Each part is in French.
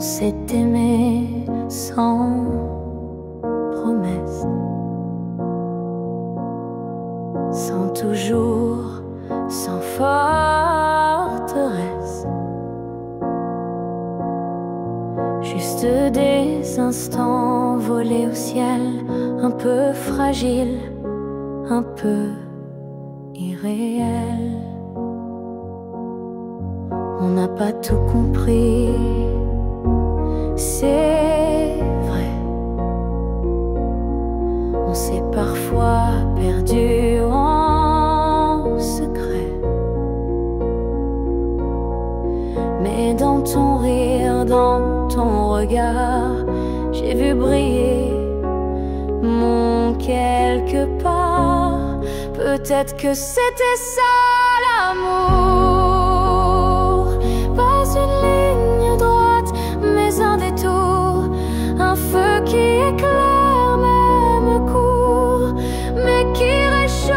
s'est aimé sans promesse, sans toujours, sans forteresse. Juste des instants volés au ciel, un peu fragiles, un peu irréels. On n'a pas tout compris, c'est vrai. On s'est parfois perdu en secret. Mais dans ton rire, dans ton regard, j'ai vu briller mon quelque part. Peut-être que c'était ça l'amour. Pas une ligne droite, mais un détour. Un feu qui éclaire, même court, mais qui réchauffe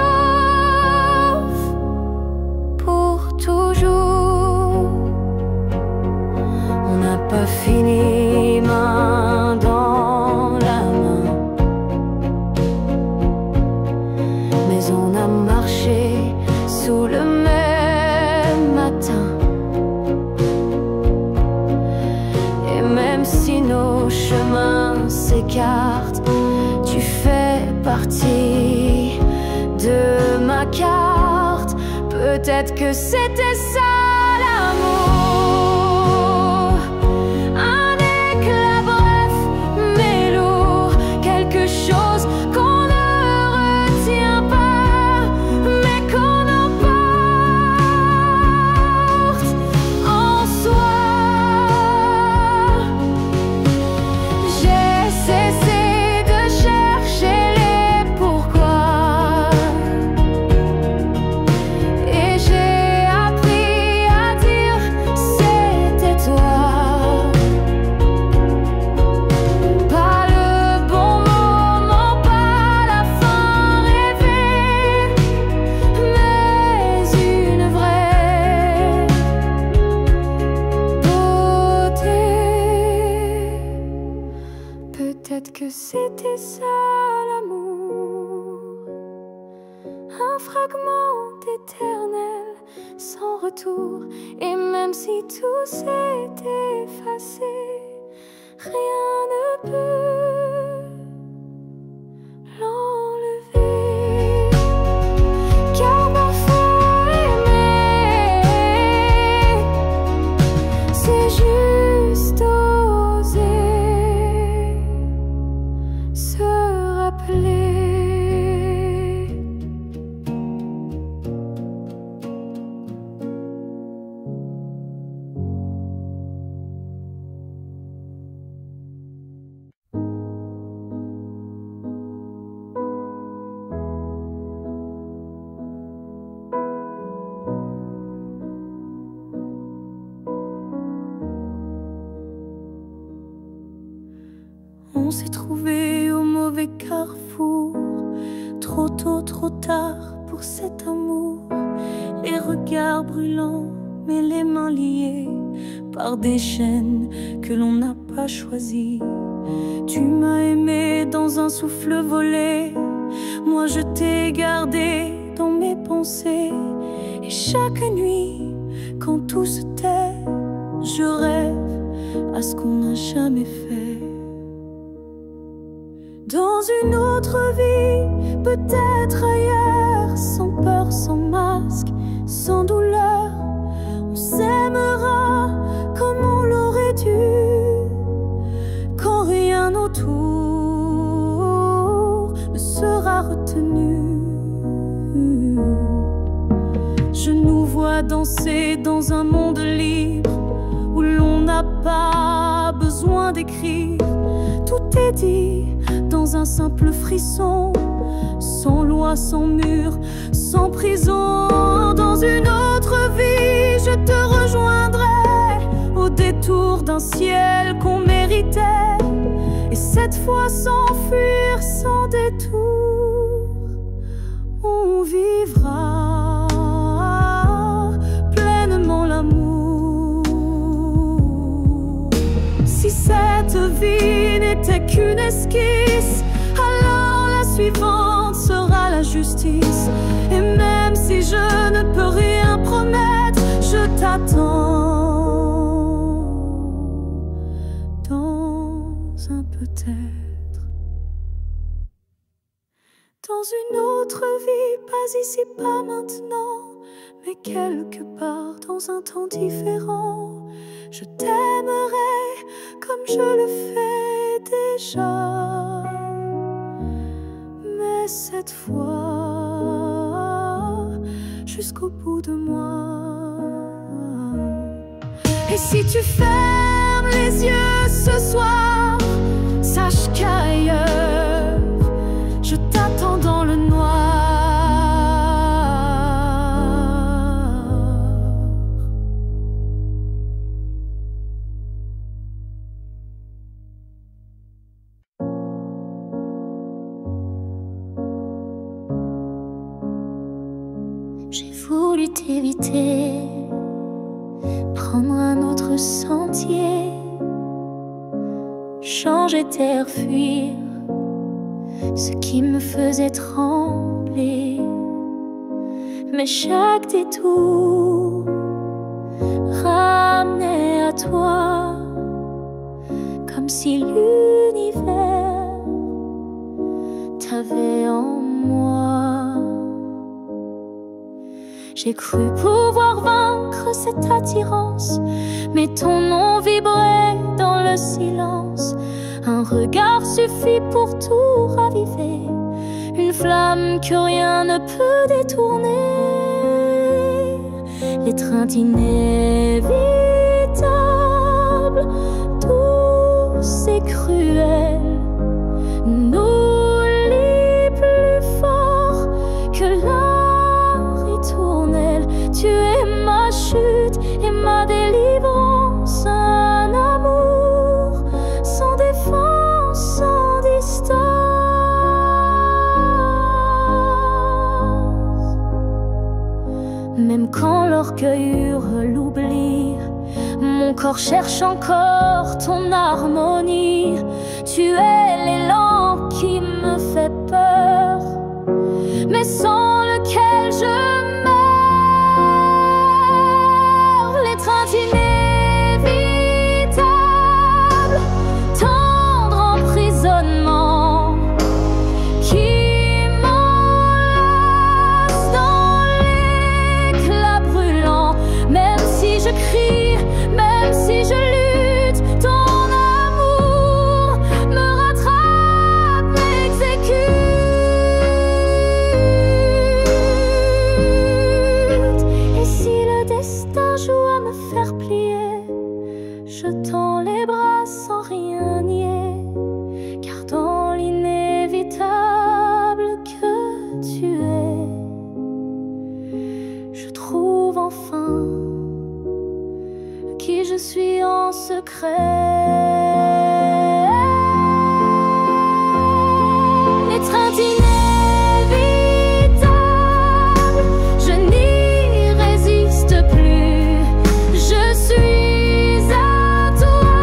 pour toujours. On n'a pas fini main dans la main, mais on a marché sous le même matin. Et même si nos chemins s'écartent, tu fais partie de ma carte. Peut-être que c'était ça l'amour. Un éclat bref mais lourd, quelque chose qu'on ne retient pas, mais qu'on emporte en soi. J'ai cessé de chercher les pourquoi, et j'ai appris à dire c'était toi. Pas le bon moment, pas la fin rêvée, mais une vraie beauté. Peut-être que c'était ça l'amour. Un fragment d'éternel sans retour. Et même si tout s'est effacé, rien ne peut l'enlever. Car parfois aimer, c'est juste oser se rappeler. On s'est trouvé au mauvais carrefour, trop tôt, trop tard pour cet amour. Les regards brûlants, mais les mains liées par des chaînes que l'on n'a pas choisies. Tu m'as aimé dans un souffle volé, moi je t'ai gardé dans mes pensées. Et chaque nuit, quand tout se tait, je rêve à ce qu'on n'a jamais fait. Dans une autre vie, peut-être ailleurs, sans peur, sans masque, sans douleur, on s'aimera comme on l'aurait dû, quand rien autour ne sera retenu. Je nous vois danser dans un monde libre, où l'on n'a pas besoin d'écrire. Tout est dit dans un simple frisson, sans loi, sans mur, sans prison. Dans une autre vie, je te rejoindrai au détour d'un ciel qu'on méritait. Et cette fois sans fuir, sans détour, on vivra pleinement l'amour. qu'une esquisse, alors la suivante sera la justice. Et même si je ne peux rien promettre, je t'attends dans un peut-être. Dans une autre vie, pas ici, pas maintenant, mais quelque part dans un temps différent, je t'aimerai comme je le fais déjà. Mais cette fois, jusqu'au bout de moi. Et si tu fermes les yeux ce soir, sache qu'ailleurs, je t'attends dans le noir. J'ai voulu t'éviter, prendre un autre sentier, changer d'air, fuir ce qui me faisait trembler. Mais chaque détour ramenait à toi, comme si l'univers t'avait en moi. J'ai cru pouvoir vaincre cette attirance, mais ton nom vibrait dans le silence. Un regard suffit pour tout raviver, une flamme que rien ne peut détourner. L'étreinte inévitable, douce et cruelle, nous lie plus fort que la ritournelle. Tu es ma chute et ma délivrance, un amour sans défense, sans distance. Même quand l'orgueil hurle l'oubli, mon corps cherche encore ton harmonie. Tu es l'élan qui me fait peur, mais sans lequel je meurs. L'étreinte inévitable, tendre emprisonnement, qui m'enlace dans l'éclat brûlant. Même si je crie, même si je lutte, ton amour me rattrape, m'exécute. Et si le destin joue à me faire plier, je tends les bras sans rien nier, car dans l'inévitable que tu es, je trouve enfin qui je suis en secret. L'étreinte inévitable, je n'y résiste plus. Je suis à toi,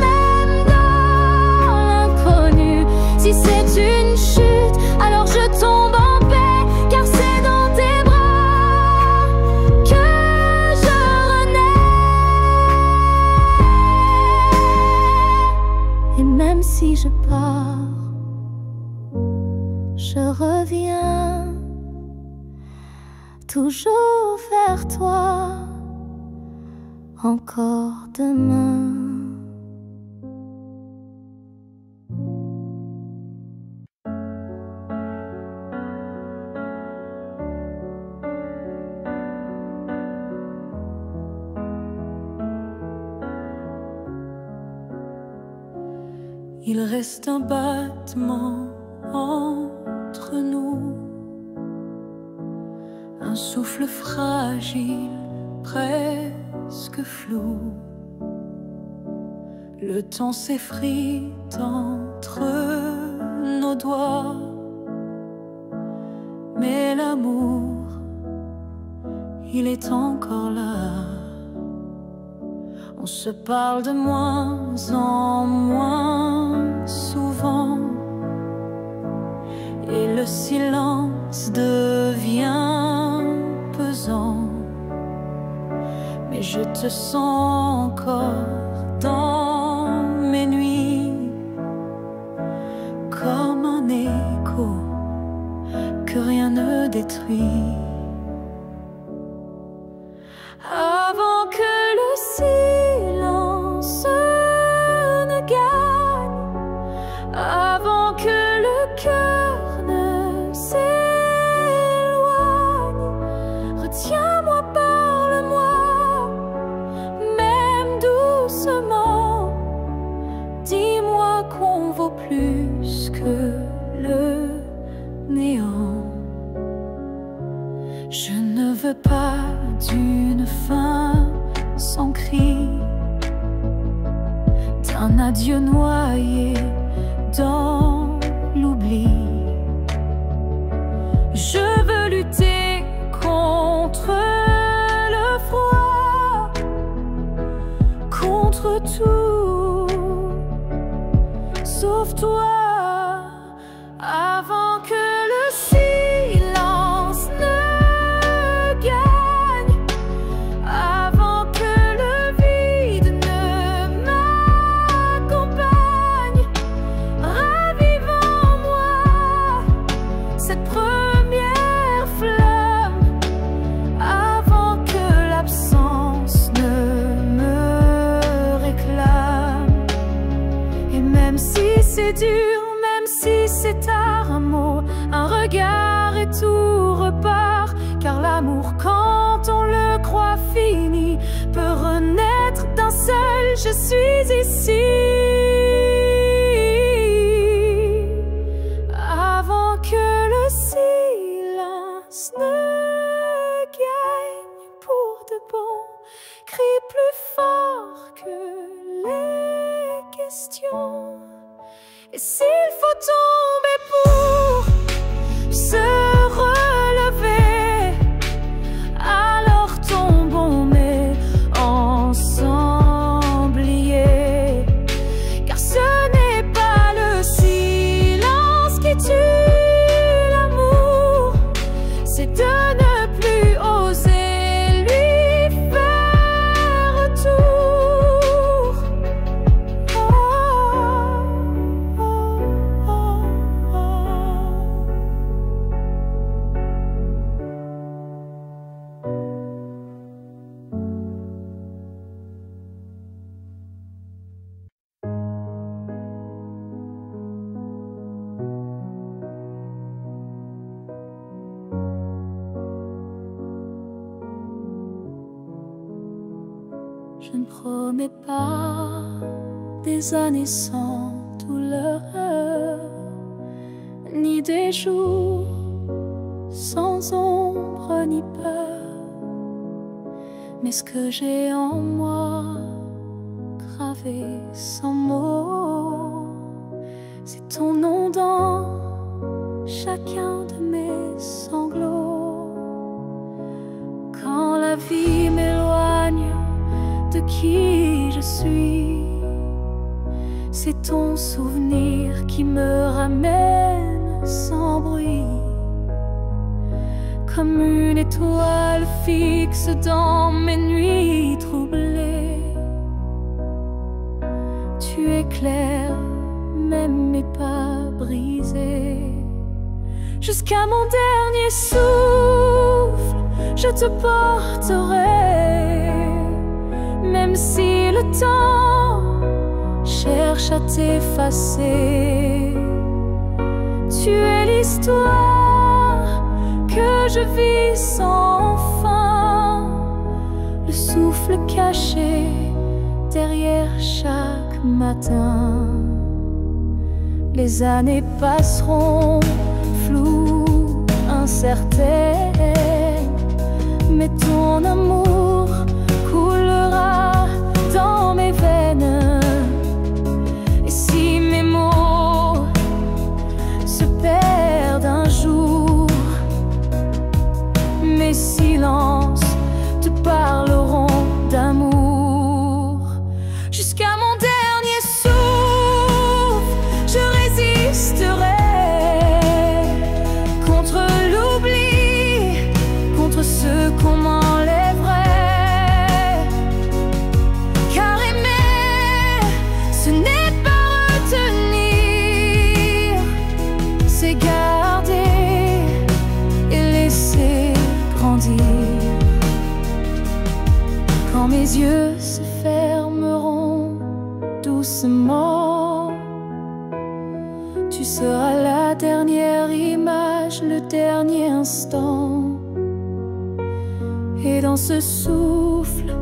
même dans l'inconnu. Si c'est une chute, alors je tombe en paix, car c'est dans tes bras que je renais. Et même si je pars, je reviens toujours vers toi, encore demain. Il reste un battement entre nous, un souffle fragile, presque flou. Le temps s'effrite entre nos doigts, mais l'amour, il est encore là. On se parle de moins en moins souvent, et le silence devient pesant. Mais je te sens encore dans mes nuits, comme un écho que rien ne détruit. Avant que le silence ne gagne, avant que le cœur ne s'éloigne, retiens-moi, parle-moi, même doucement. Dis-moi qu'on vaut plus que le néant. Je ne veux pas d'une fin sans cri, d'un adieu noyé dans l'oubli. Je veux lutter contre le froid, contre tout, sauf toi. Avant que le silence ne gagne, avant que le vide ne m'accompagne, ravive en moi cette première flamme, avant que l'absence ne me réclame. Et même si c'est dur, même si c'est tard, un mot, un regard et tout repart. Car l'amour, quand on le croit fini, peut renaître d'un seul je suis ici. Avant que le silence ne gagne pour de bon, crie plus fort que les questions. Et s'il faut tomber pour se relever, alors tombons, mais ensemble liés. Car ce n'est pas le silence qui tue l'amour, c'est de ne plus oser lui faire retour. Je ne promets pas des années sans douleur, ni des jours sans ombre ni peur. Mais ce que j'ai en moi, gravé sans mots, c'est ton nom dans chacun de mes sanglots. Quand la vie m'éloigne de qui je suis, c'est ton souvenir qui me ramène sans bruit, comme une étoile fixe dans mes nuits troublées. Tu éclaires même mes pas brisés. Jusqu'à mon dernier souffle, je te porterai, même si le temps cherche à t'effacer. Tu es l'histoire que je vis sans fin, le souffle caché derrière chaque matin. Les années passeront floues, incertaines, mais ton amour coulera dans mes veines. Et si mes mots se perdent un jour, mes silences te parleront d'amour. yeux se fermeront doucement. Tu seras la dernière image, le dernier instant. Et dans ce souffle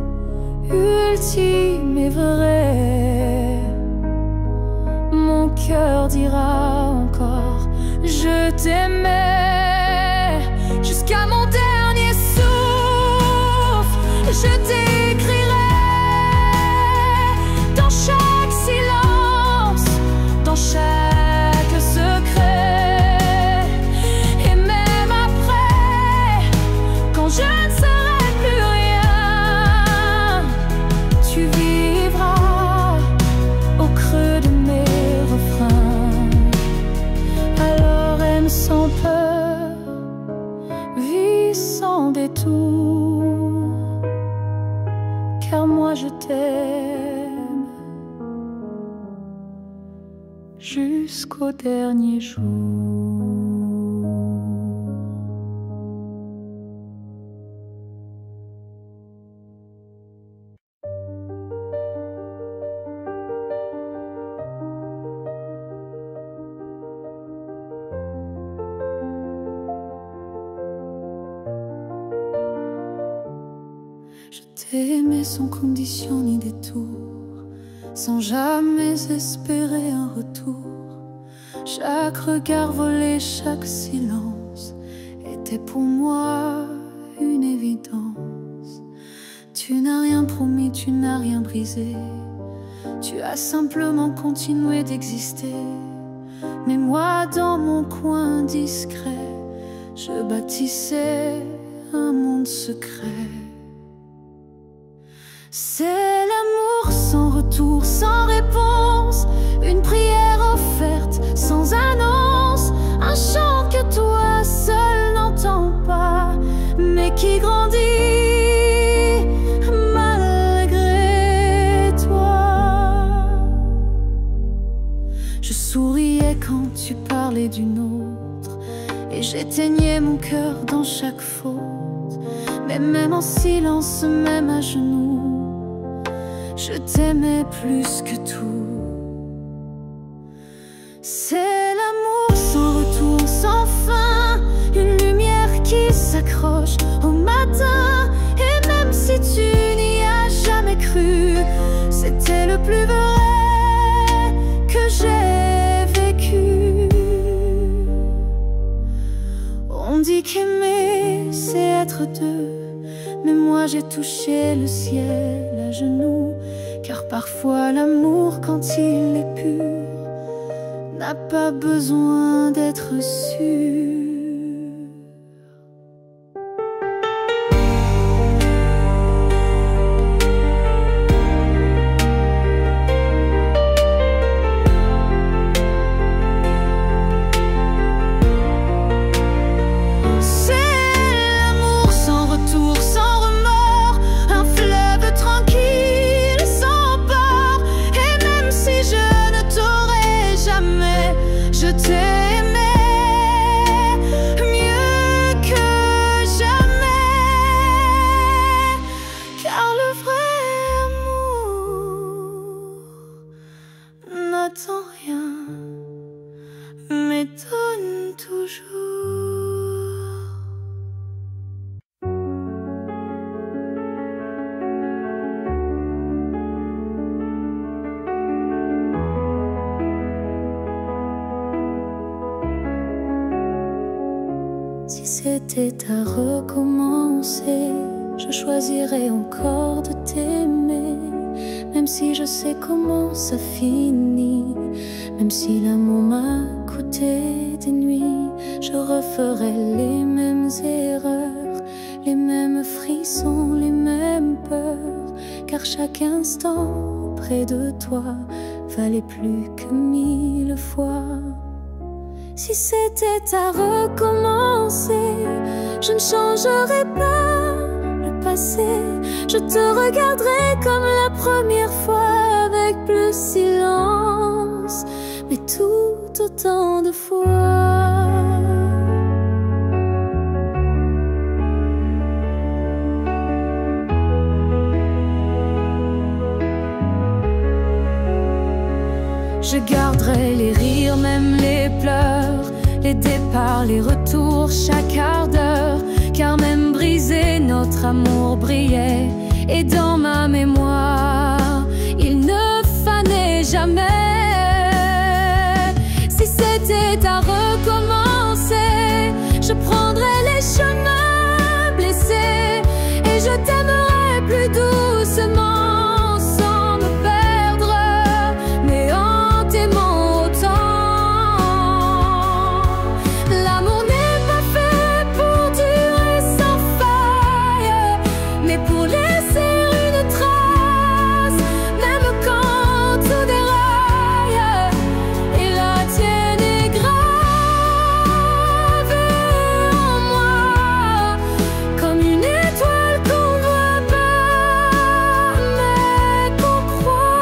ultime et vrai, mon cœur dira encore je t'aimais. Jusqu'à mon dernier souffle, je t'écrirai dans chaque silence, dans chaque secret. Et même après, quand je ne serai plus rien, tu vivras au creux de mes refrains. Alors aime sans peur, vis sans détour, car moi je t'aime jusqu'au dernier jour. Je t'ai aimé sans condition ni détour, sans jamais espérer un retour. Chaque regard volé, chaque silence était pour moi une évidence. Tu n'as rien promis, tu n'as rien brisé, tu as simplement continué d'exister. Mais moi, dans mon coin discret, je bâtissais un monde secret. C'est l'amour sans retour, sans réponse, une prière offerte sans annonce, un chant que toi seul n'entends pas, mais qui grandit malgré toi. Je souriais quand tu parlais d'une autre, et j'éteignais mon cœur dans chaque faute. Mais même en silence, même à genoux, je t'aimais plus que tout. C'est l'amour sans retour, sans fin, une lumière qui s'accroche au matin. Et même si tu n'y as jamais cru, c'était le plus vrai que j'ai vécu. On dit qu'aimer, c'est être deux, mais moi j'ai touché le ciel à genoux. Car parfois l'amour, quand il est pur, n'a pas besoin d'être sûr. Je t'ai aimé mieux que jamais, car le vrai amour n'attend rien, mais donne toujours. Si c'était à recommencer, je choisirais encore de t'aimer. Même si je sais comment ça finit, même si l'amour m'a coûté des nuits, je referais les mêmes erreurs, les mêmes frissons, les mêmes peurs. Car chaque instant près de toi valait plus que 1000 fois. Si c'était à recommencer, je ne changerais pas le passé. Je te regarderais comme la première fois, avec plus de silence, mais tout autant de fois. Je garderai les rires, même les pleurs, les départs, les retours, chaque quart d'heure. Car même brisé, notre amour brillait. Et dans ma mémoire, il ne fanait jamais. Si c'était à recommencer, je prendrais les chemins blessés et je t'aimerais plus doucement, sans me perdre, mais en t'aimant autant. L'amour n'est pas fait pour durer sans faille, mais pour laisser une trace, même quand tout déraille. Et la tienne est gravée en moi, comme une étoile qu'on voit pas, mais qu'on croit.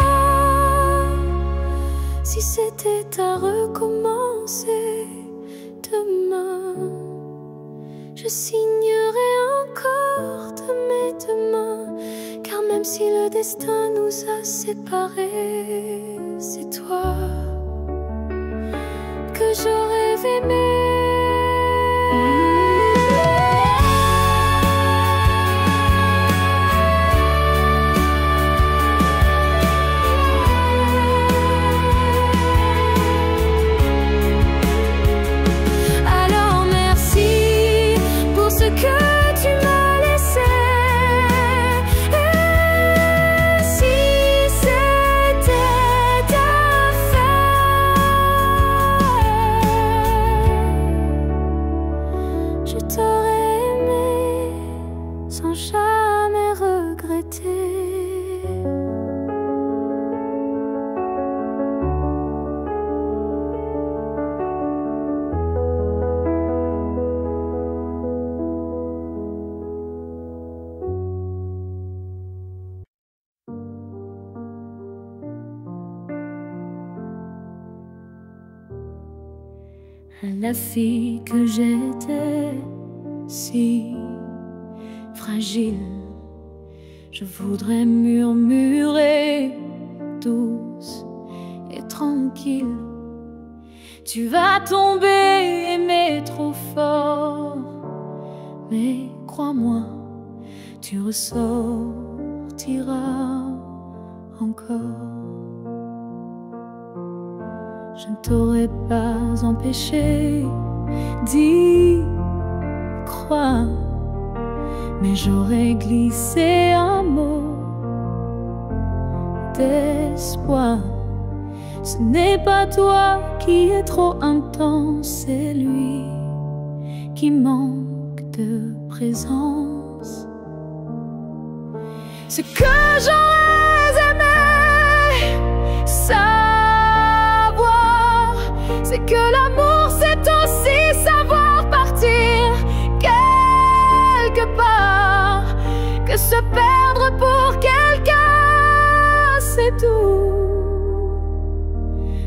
Si c'était à recommencer demain, je signerais encore de mes deux mains. Car même si le destin nous a séparés, c'est toi que j'aurais aimé. Alors merci pour ce que tu m'as laissé. Et si c'était à faire, je t'aurais aimé sans jamais regretter. La fille que j'étais, si fragile, je voudrais murmurer douce et tranquille. Tu vas tomber, aimer trop fort, mais crois-moi, tu ressortiras encore. Je ne t'aurais pas empêché d'y croire, mais j'aurais glissé un mot d'espoir. Ce n'est pas toi qui est trop intense, c'est lui qui manque de présence. Ce que j'aurais aimé savoir, c'est que l'amour c'est aussi savoir partir quelque part, que se perdre pour quelqu'un c'est doux,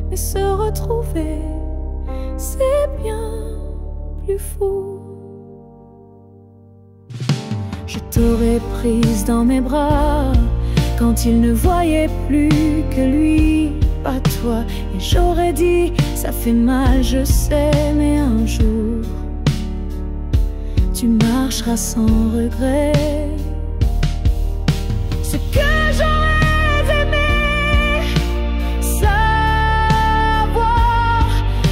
mais se retrouver c'est bien plus fou. Je t'aurais prise dans mes bras quand il ne voyait plus que lui, pas toi. Et j'aurais dit, ça fait mal, je sais, mais un jour tu marcheras sans regret. Ce que j'aurais aimé savoir,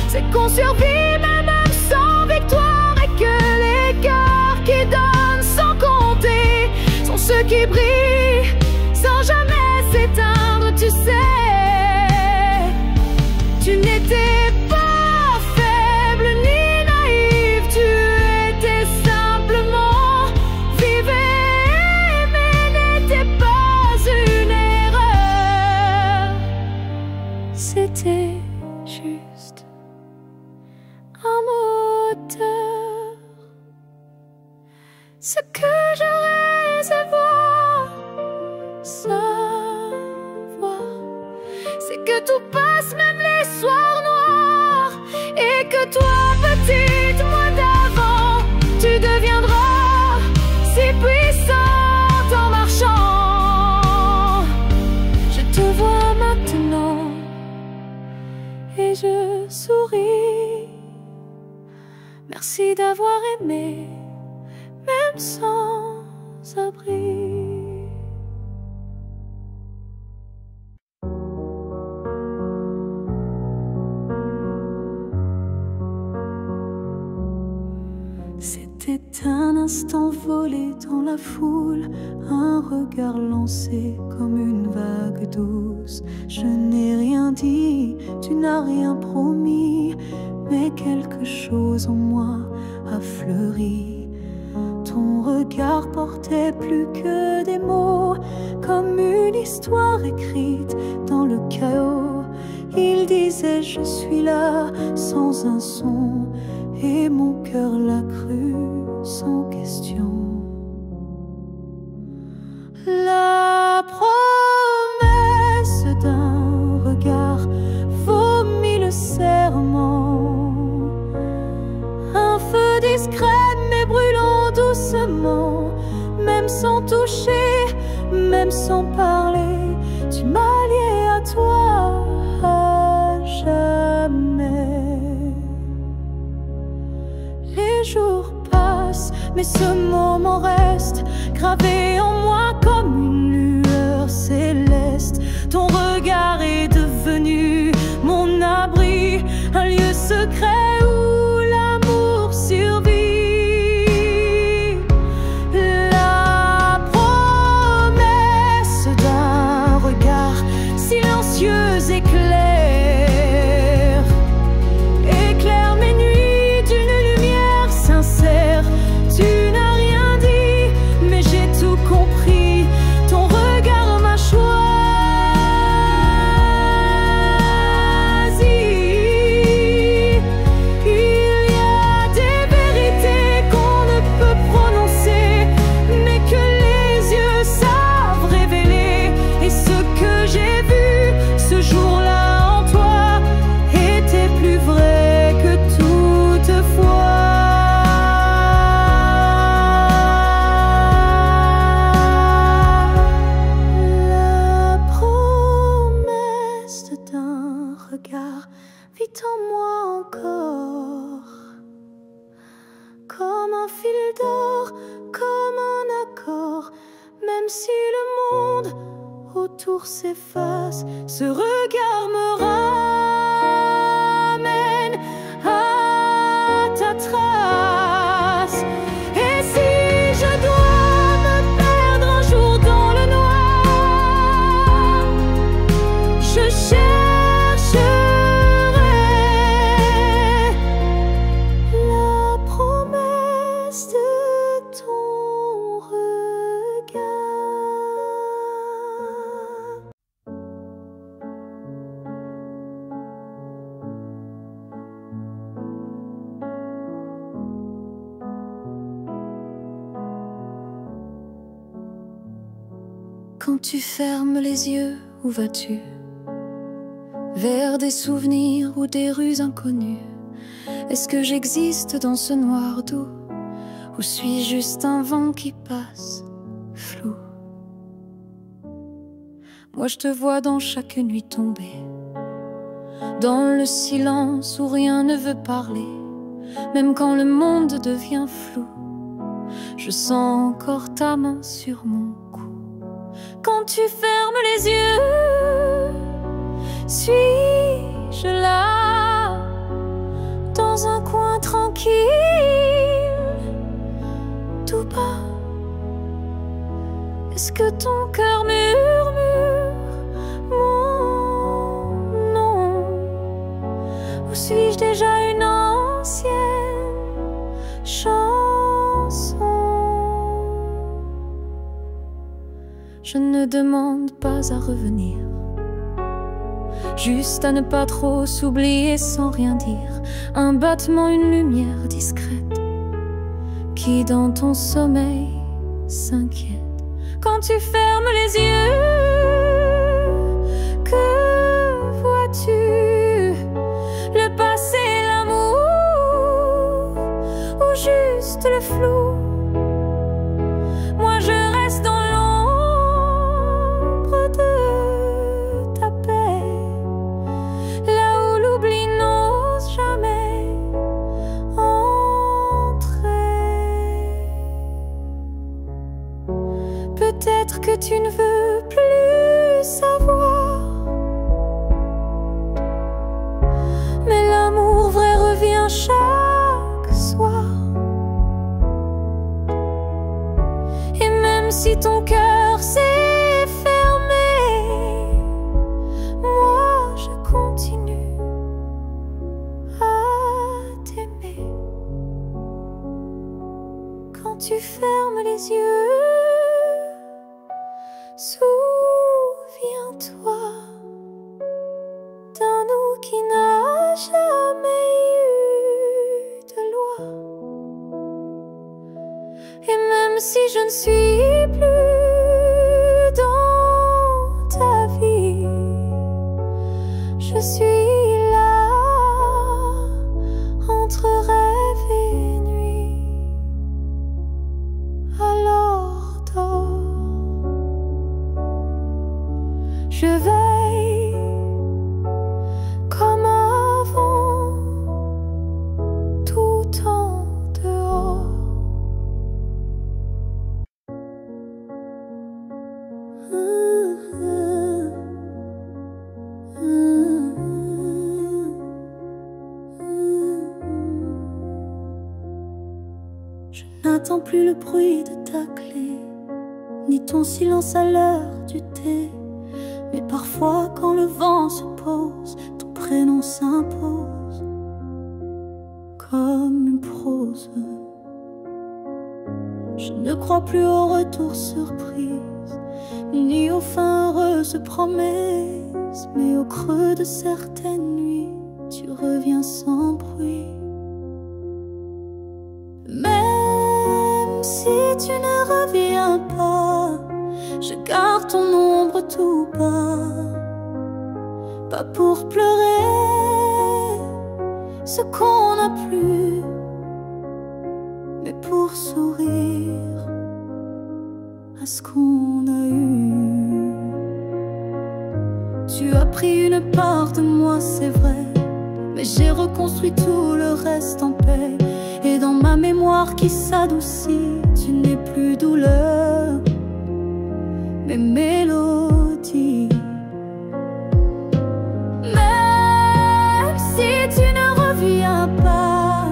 c'est qu'on survit même sans victoire, et que les cœurs qui donnent sans compter sont ceux qui brillent sans jamais s'éteindre, tu sais. Tu n'étais pas faible ni naïve, tu étais simplement vive et aimée, n'était pas une erreur. C'était juste un moteur. Ce que j'aurais savoir, c'est que tout passe, même les soirs noirs, et que toi, petite moi d'avant, tu deviendras si puissante en marchant. Je te vois maintenant Merci d'avoir aimé, même sans abri. C'était un instant volé dans la foule, un regard lancé comme une vague douce. Je n'ai rien dit, tu n'as rien promis, mais quelque chose en moi a fleuri. Ton regard portait plus que des mots, comme une histoire écrite dans le chaos. Il disait je suis là sans un son, et mon cœur l'a cru sans question. La promesse d'un regard vaut mille serments. Un feu discret mais brûlant doucement, même sans toucher, même sans parler, tu m'as lié à toi à jamais. Les jours passent, mais ce moment reste gravé en moi comme une lueur céleste. Ton regard est devenu mon abri, un lieu secret où l'amour survit. La promesse d'un regard silencieux éclaire mes nuits d'une lumière sincère. Tu n'as rien dit, mais j'ai tout compris. Ton regard m'a choisi. Il y a des vérités qu'on ne peut prononcer, mais que les yeux savent révéler. Et ce que j'ai vu ce jour-là en toi était plus vrai que toutefois. La promesse d'un regard vit en moi encore, comme un fil d'or, comme un accord. Même si le monde autour s'efface, ce regard me ramène à ta trace. Et si je dois me perdre un jour dans le noir, je chercherai la promesse de ton regard. Quand tu fermes les yeux, où vas-tu? Vers des souvenirs ou des rues inconnues? Est-ce que j'existe dans ce noir doux, ou suis-je juste un vent qui passe, flou? Moi je te vois dans chaque nuit tomber, dans le silence où rien ne veut parler. Même quand le monde devient flou, je sens encore ta main sur mon cou. Quand tu fermes les yeux, suis-je là, dans un coin tranquille, tout bas? Est-ce que ton cœur murmure mon nom, ou suis-je déjà une ancienne chanson? Je ne demande pas à revenir, juste à ne pas trop s'oublier sans rien dire. Un battement, une lumière discrète qui dans ton sommeil s'inquiète. Quand tu fermes les yeux, que vois-tu? Le passé, l'amour, ou juste le flou? Moi je reste dans l'ombre de ta paix, là où l'oubli n'ose jamais entrer. Peut-être que tu ne veux plus savoir, mais l'amour vrai revient chaque soir. Et même si ton cœur s'est fermé, moi je continue à t'aimer. Quand tu fermes les yeux, souviens-toi d'un nous qui n'a jamais eu de loi. Et même si je ne suis plus dans ta vie, je suis là entre rêve et nuit. Alors dors, je veille comme avant, tout en dehors. Je n'attends plus le bruit de ta clé, ni ton silence à l'heure du thé. Mais parfois quand le vent se pose, ton prénom s'impose comme une prose. Je ne crois plus au retour surprise, ni aux fins heureuses promesses, mais au creux de certaines nuits, tu reviens sans bruit. Même si tu ne reviens pas, je garde ton ombre tout bas, pas pour pleurer ce qu'on n'a plus, mais pour sourire à ce qu'on a eu. Tu as pris une part de moi, c'est vrai, mais j'ai reconstruit tout le reste en paix. Et dans ma mémoire qui s'adoucit, tu n'es plus douleur, mais mélodie. Même si tu ne reviens pas,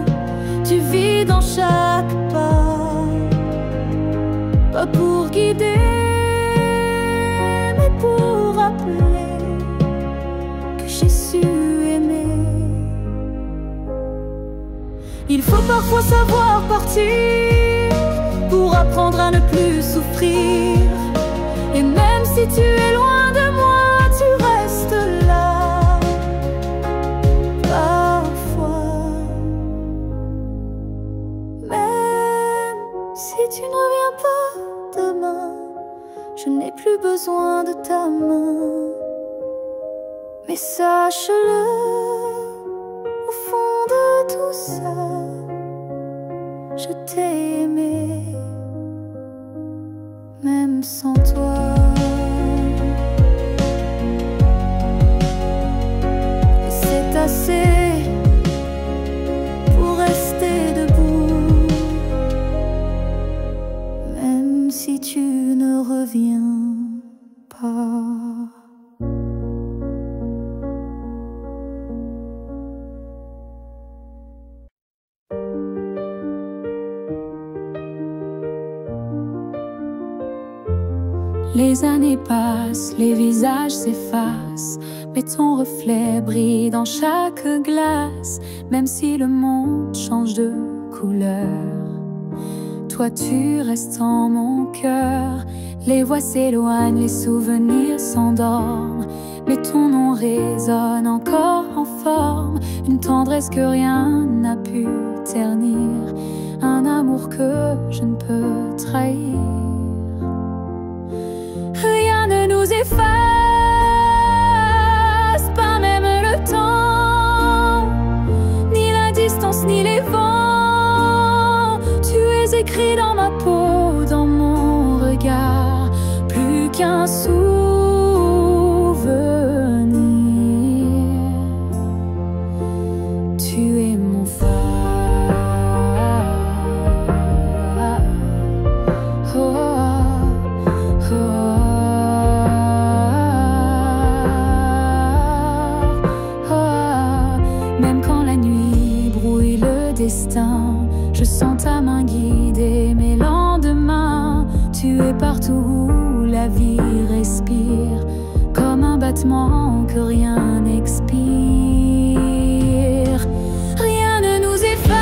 tu vis dans chaque pas, pas pour guider, mais pour rappeler que j'ai su aimer. Il faut parfois savoir partir pour apprendre à ne plus souffrir. Et même si tu es loin de moi, tu restes là. Parfois, même si tu ne reviens pas demain, je n'ai plus besoin de ta main. Mais sache-le, au fond de tout ça, je t'ai aimé, même sans toi. Et c'est assez pour rester debout, même si tu ne reviens pas. Les années passent, les visages s'effacent, mais ton reflet brille dans chaque glace. Même si le monde change de couleur, toi tu restes en mon cœur. Les voix s'éloignent, les souvenirs s'endorment, mais ton nom résonne encore en forme. Une tendresse que rien n'a pu ternir, un amour que je ne peux trahir. Rien ne nous efface, pas même le temps, ni la distance, ni les vents. Tu es écrit dans ma peau, dans mon regard, plus qu'un souvenir. Tu es mon phare. Oh, partout où la vie respire, comme un battement que rien n'expire. Rien ne nous efface,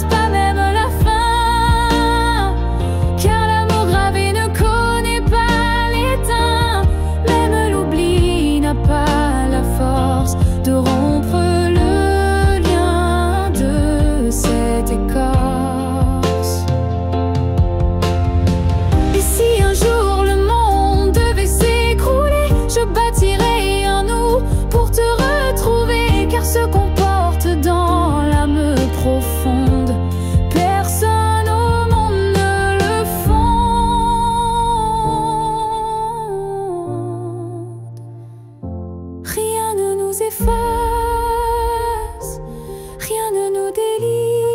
pas même la fin, car l'amour gravé ne connaît pas l'étain. Même l'oubli n'a pas la force de rompre le lien de cette écorce. Et si un jour le monde devait s'écrouler, je bâtirai un nous pour te retrouver, car ce qu'on porte dans l'âme profonde, personne au monde ne le fonde. Rien ne nous efface, rien ne nous délie,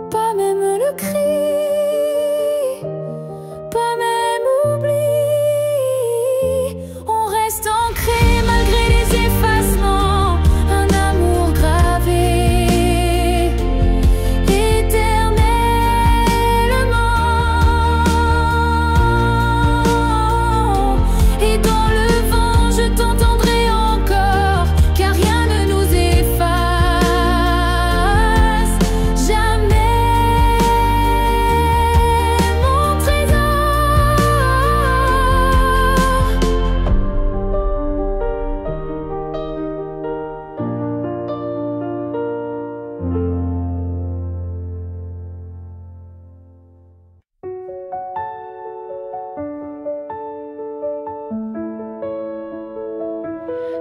pas même le cri, pas même oubli. On reste ancré malgré les effacements, un amour gravé éternellement. Et dans le vent je t'entendrai encore, car rien ne nous efface jamais, mon trésor.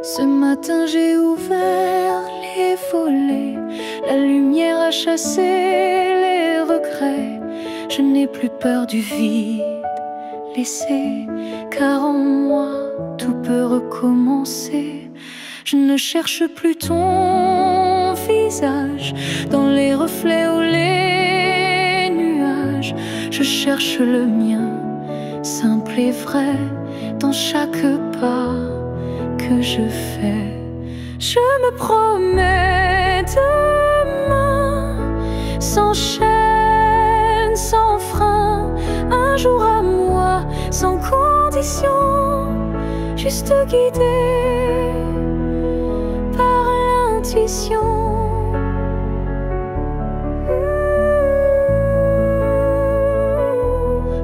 Ce matin j'ai ouvert les volets, la lumière a chassé les regrets. Je n'ai plus peur du vide laissé, car en moi tout peut recommencer. Je ne cherche plus ton visage dans les reflets ou les nuages. Je cherche le mien, simple et vrai, dans chaque pas que je fais. Je me promets demain, sans chaîne, sans frein, un jour à moi, sans condition, juste guidé par l'intuition.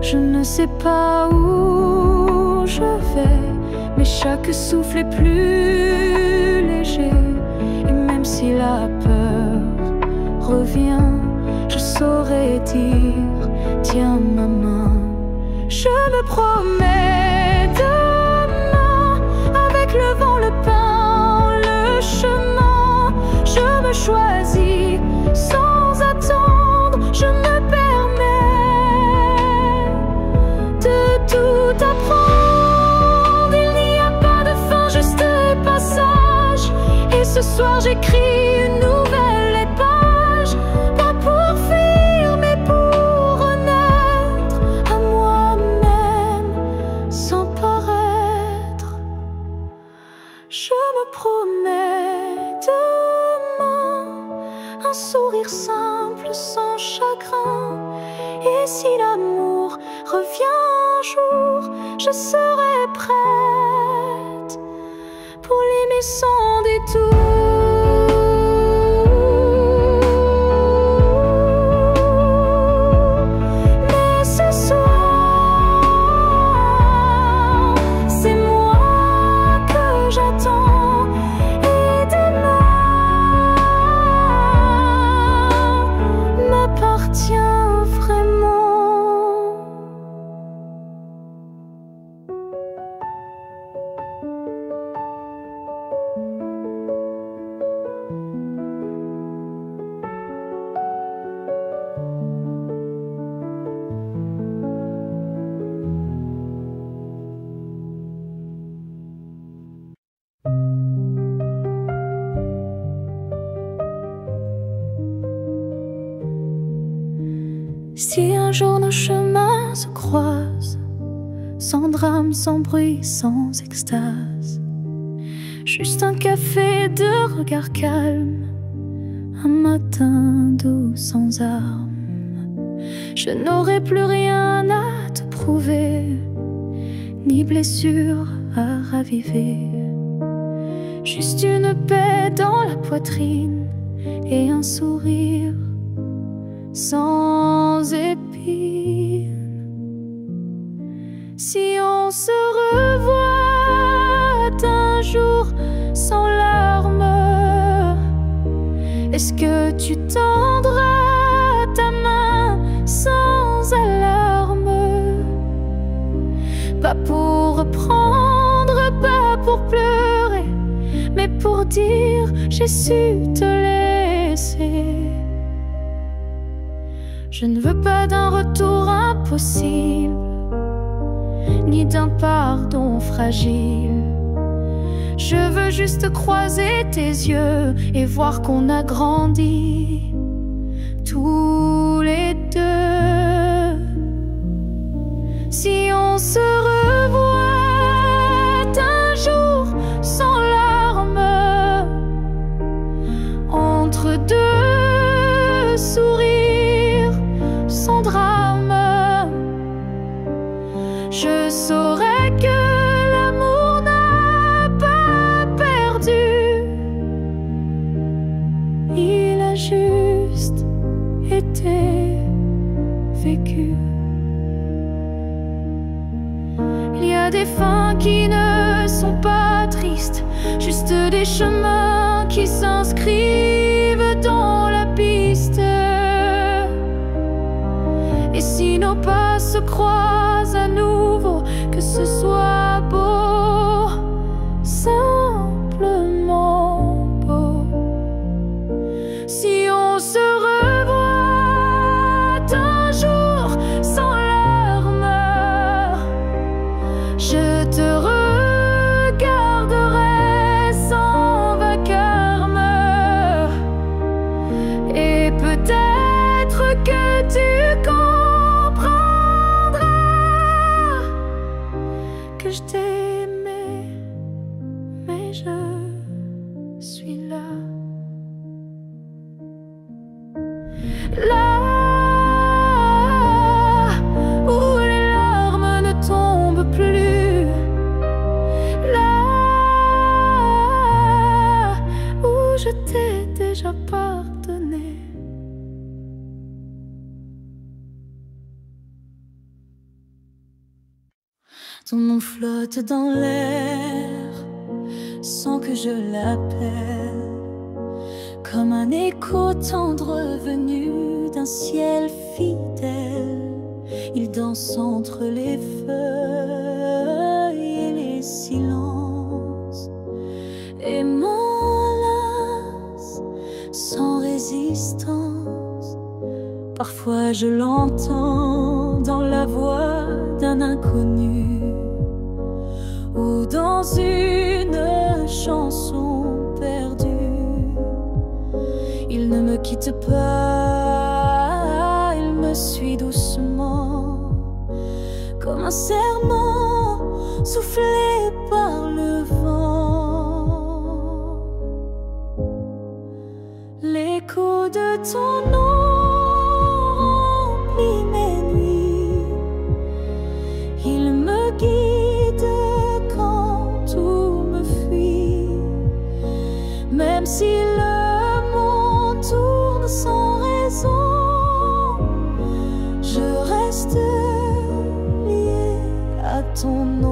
Je ne sais pas où je vais, mais chaque souffle est plus léger. Et même si la peur revient, je saurais dire, tiens ma main. Je me promets demain, avec le vent, le pain, le chemin. Je me choisis sans attendre, je me permets de tout apprendre. Il n'y a pas de fin, juste passage. Et ce soir j'écris une nouvelle page, pas pour fuir mais pour renaître à moi-même sans paraître. Je me promets demain un sourire simple sans chagrin. Et si l'amour revient un jour, je serai prête pour l'aimer sans détour. Mais ce soir, c'est moi que j'attends. Et demain m'appartient vraiment. Si un jour nos chemins se croisent, sans drame, sans bruit, sans extase, juste un café de regard calme, un matin doux sans armes, Je n'aurai plus rien à te prouver, ni blessure à raviver. Juste une paix dans la poitrine et un sourire sans épines. Si on se revoit un jour sans larmes, est-ce que tu tendras ta main sans alarme? Pas pour reprendre, pas pour pleurer, mais pour dire j'ai su te laisser. Je ne veux pas d'un retour impossible, ni d'un pardon fragile. Je veux juste croiser tes yeux et voir qu'on a grandi tous les deux. Si on se revoit un jour sans larmes, entre deux sourires sans drame, je saurais que l'amour n'a pas perdu. Il a juste été vécu. Il y a des fins qui ne sont pas tristes, juste des chemins qui s'inscrivent dans la piste. Et si nos pas se croisent à nouveau, que ce soit beau, simplement beau. Si on se revoit un jour sans larmes, je te regarderai sans vacarme. Et peut-être que tu comprendras que je t'ai aimé, mais je suis là. Là où les larmes ne tombent plus, là où je t'ai déjà pardonné. Ton nom flotte dans l'air sans que je l'appelle, comme un écho tendre venu d'un ciel fidèle. Il danse entre les feuilles et les silences et m'enlace sans résistance. Parfois je l'entends dans la voix d'un inconnu ou dans une chanson perdue. Il ne me quitte pas, il me suit doucement, comme un serment soufflé par le vent. L'écho de ton nom remplit mes nuits, il me guide quand tout me fuit. Même si le monde tourne sans raison, je reste lié à ton nom.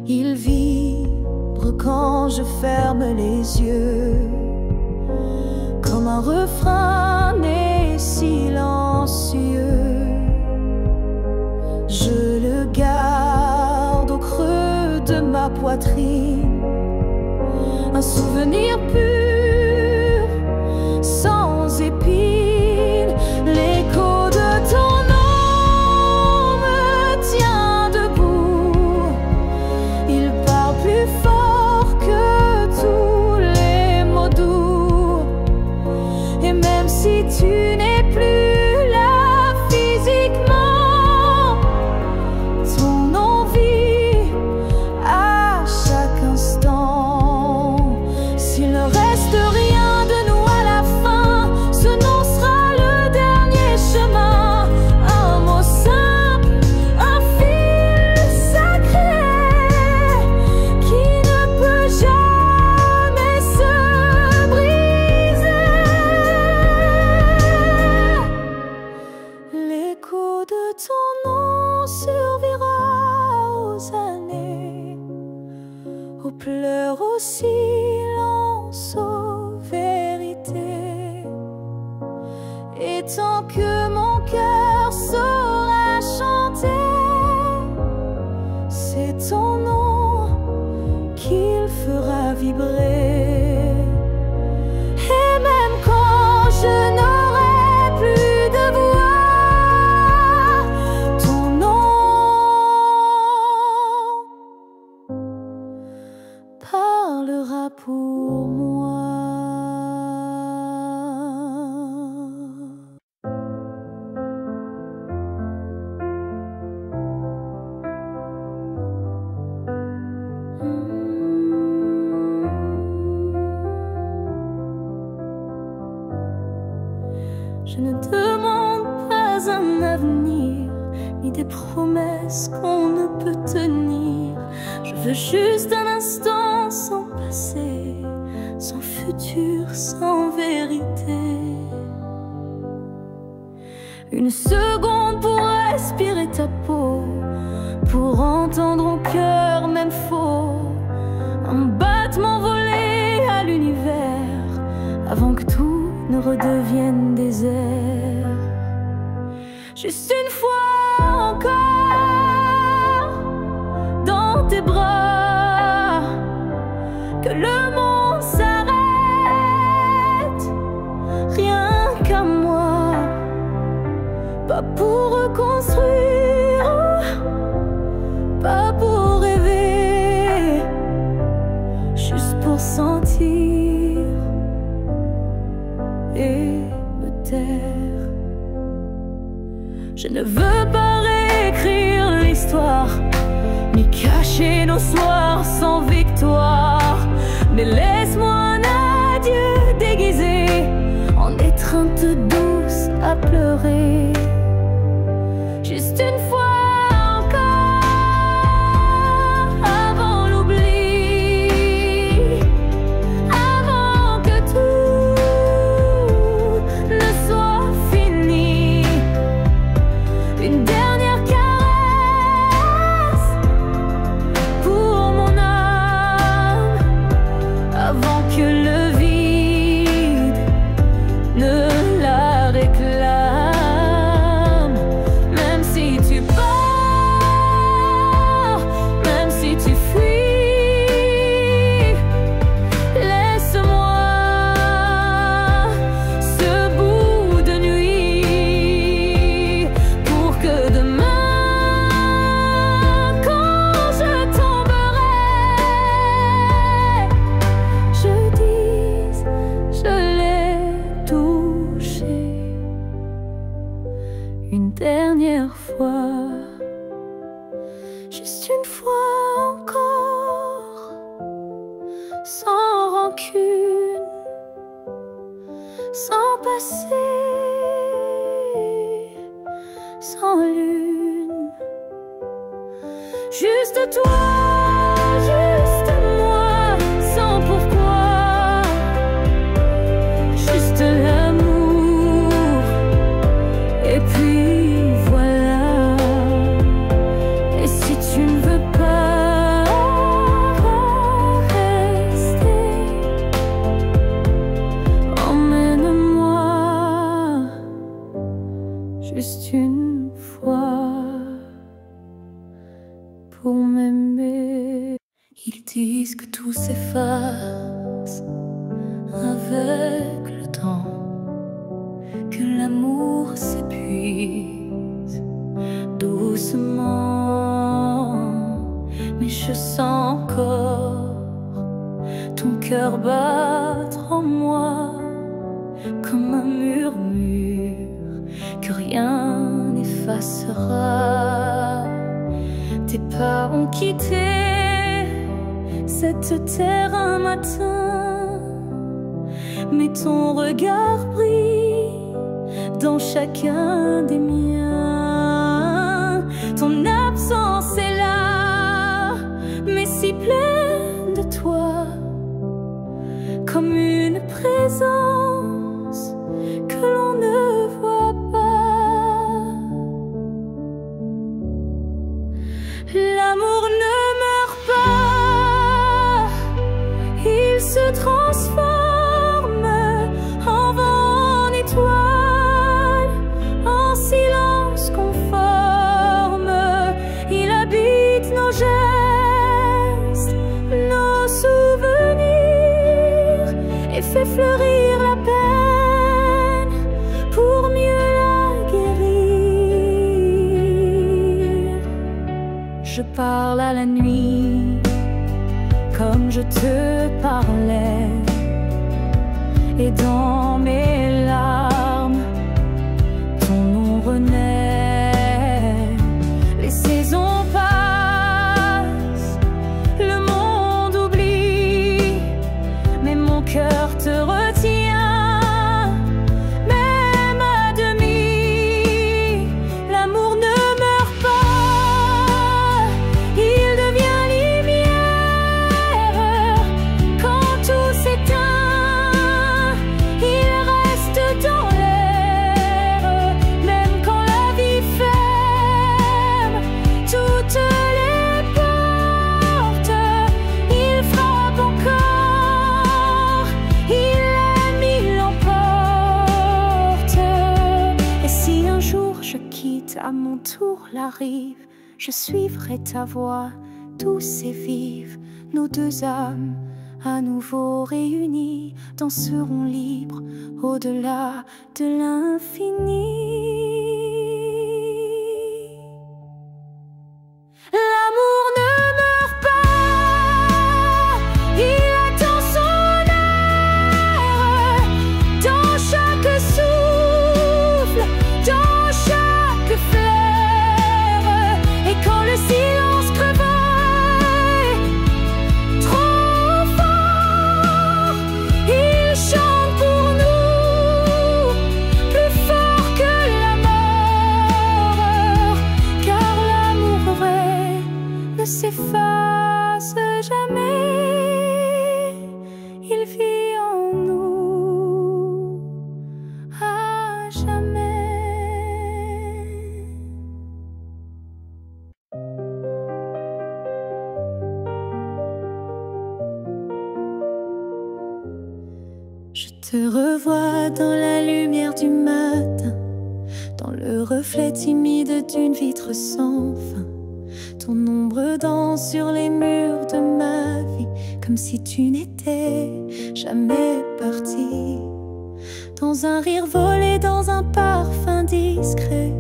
Il vibre quand je ferme les yeux, comme un refrain né silencieux. Je le garde au creux de ma poitrine, un souvenir pur, sans épines. L'écho de ton nom me tient debout, il parle plus fort que tous les mots doux. Et même si tu n'es plus là physiquement, ton envie au silence, aux vérités. Et tant que mon cœur saura chanter, c'est ton nom qu'il fera vibrer. Et même quand je n'aurai plus de voix, ton nom parlera pour moi. Je ne demande pas un avenir, ni des promesses qu'on ne peut tenir. Je veux juste un instant sans passé, sans futur, sans vérité. Une seconde pour respirer ta peau, pour entendre au cœur même faux, un battement volé à l'univers, avant que tout ne redevienne désert. Juste une fois encore dans tes bras, que le monde s'arrête, rien qu'à moi, pas pour reconstruire, pas pour rêver, juste pour sentir et me taire. Je ne veux pas réécrire l'histoire, ni cacher nos soirs sans victoire, mais laisse-moi un adieu déguisé en étreinte douce à pleurer. Juste une fois une dernière fois, juste une fois encore, sans rancune, sans passé, sans lune, juste toi, juste moi, sans pourquoi, juste l'amour, et puis juste une fois pour m'aimer. Ils disent que tout s'efface avec le temps, que l'amour s'épuise doucement, mais je sens encore ton cœur battre en moi comme un murmure que rien n'effacera. Tes pas ont quitté cette terre un matin, mais ton regard brille dans chacun des miens. Ton absence est là, mais si pleine de toi, comme une présence que l'on ne voit pas. L'amour ne meurt pas, guide nos gestes, nos souvenirs, et fait fleurir la peine pour mieux la guérir. Je parle à la nuit comme je te parlais, et dans mes larmes, ton nom renaît. Les saisons passent, le monde oublie, mais mon cœur te retient, même à demi. L'amour ne meurt pas, il devient lumière. Quand tout s'éteint, il reste dans l'air. Même quand la vie ferme toutes les portes, il frappe encore, il aime, il l'emporte. Et si un jour je quitte à mon tour la rive, je suivrai ta voix douce et vive. Nos deux âmes à nouveau réunies danseront libres au-delà de l'infini. L'amour ne meurt pas, il attend son heure. Dans chaque souffle, dans chaque fleur. Et quand le silence crevaille trop fort, il chante pour nous, plus fort que la mort. Car l'amour vrai ne s'efface jamais, il vit en nous à jamais. Je te revois dans la lumière du matin, dans le reflet timide d'une vitre sans fin. Ton ombre danse sur les murs de ma vie, comme si tu n'étais jamais parti. Dans un rire volé, dans un parfum discret,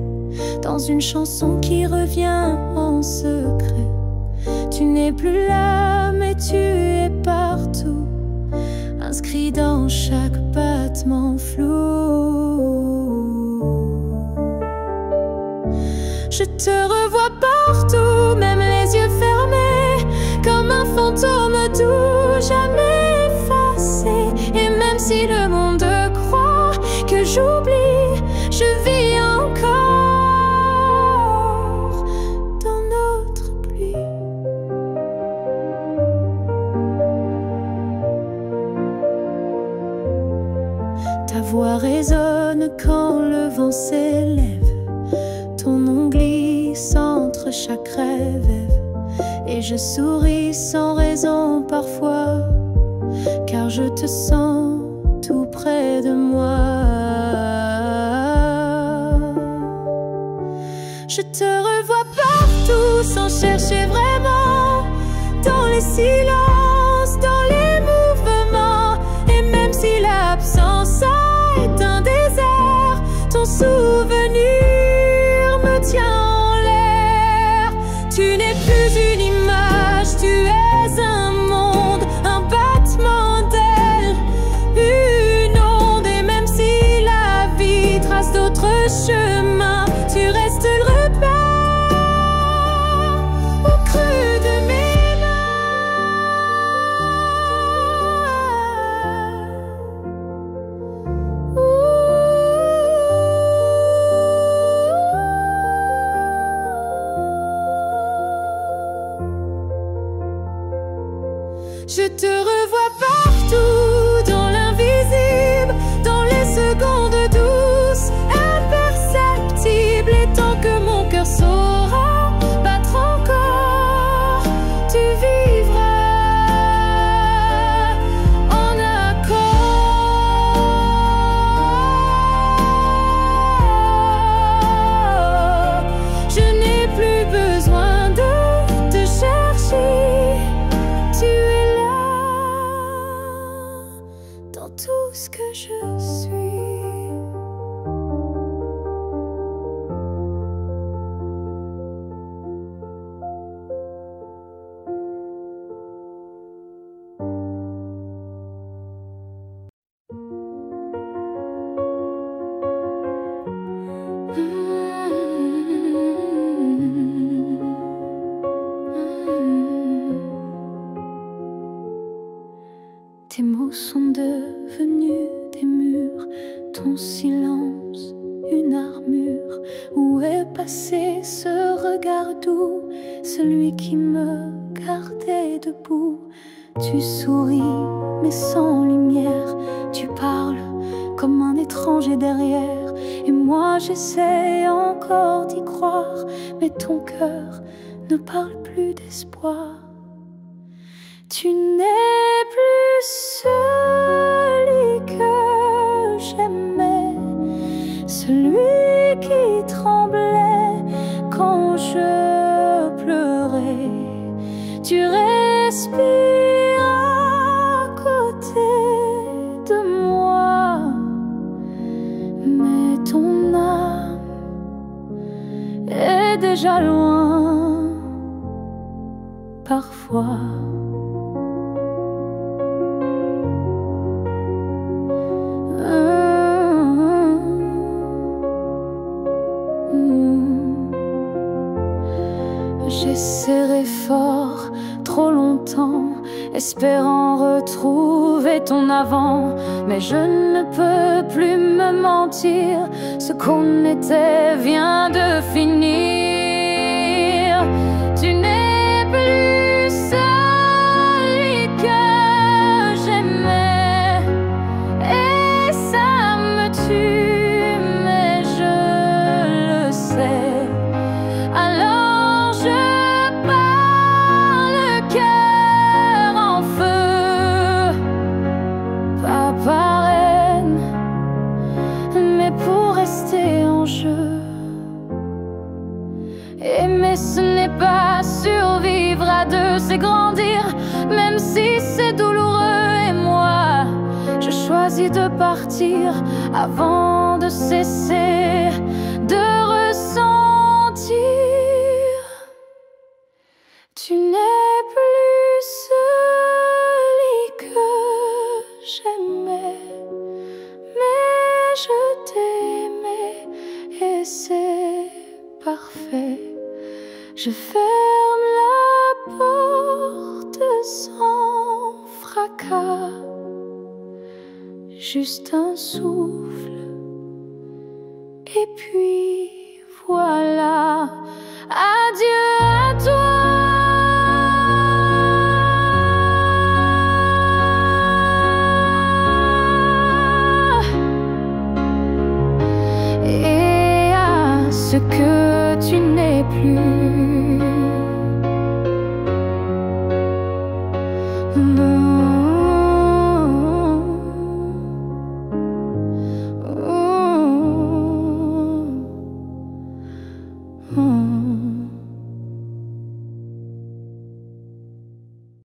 dans une chanson qui revient en secret. Tu n'es plus là, mais tu es partout, inscrit dans chaque battement flou. Je te revois partout, même les yeux fermés, comme un fantôme doux, jamais effacé. Et même si le monde croit que j'oublie, je vis encore dans notre pluie. Ta voix résonne quand le vent s'élève, ton nom glisse entre chaque rêve. Et je souris sans raison parfois, car je te sens tout près de moi. Je te revois partout sans chercher vraiment, dans les silences, dans les mouvements. Et même si l'absence est un désert, ton souvenir me tient en l'air. Tu n'es plus une image, tu es un monde, un battement d'ailes, une onde. Et même si la vie trace d'autres chemins, tu restes le repère au creux de mes Je te revois partout, dans l'invisible, dans les secondes douces, imperceptibles. Et tant que mon cœur saura battre encore, tu vivras en accord. Je n'ai plus besoin de te devenus des murs, ton silence une armure. Où est passé ce regard doux, celui qui me gardait debout? Tu souris mais sans lumière, tu parles comme un étranger derrière. Et moi j'essaie encore d'y croire, mais ton cœur ne parle plus d'espoir. Tu n'es plus celui que j'aimais, celui qui tremblait quand je pleurais. Tu respires à côté de moi, mais ton âme est déjà loin parfois. J'ai serré fort trop longtemps, espérant retrouver ton avant. Mais je ne peux plus me mentir, ce qu'on était vient de finir. Tu n'es plus celui que j'aimais, et ça me tue, mais je le sais. Alors je pars le cœur en feu, pas par haine, mais pour rester en jeu. Aimer ce n'est pas survivre à deux, c'est grandir, même si c'est douloureux. Et moi, je choisis de partir avant de cesser de ressentir. Tu n'es plus celui que j'aimais, mais je t'aimais et c'est parfait. Je ferme la porte sans fracas, juste un souffle, et puis voilà. Adieu à toi. Et à ce que tu n'es plus.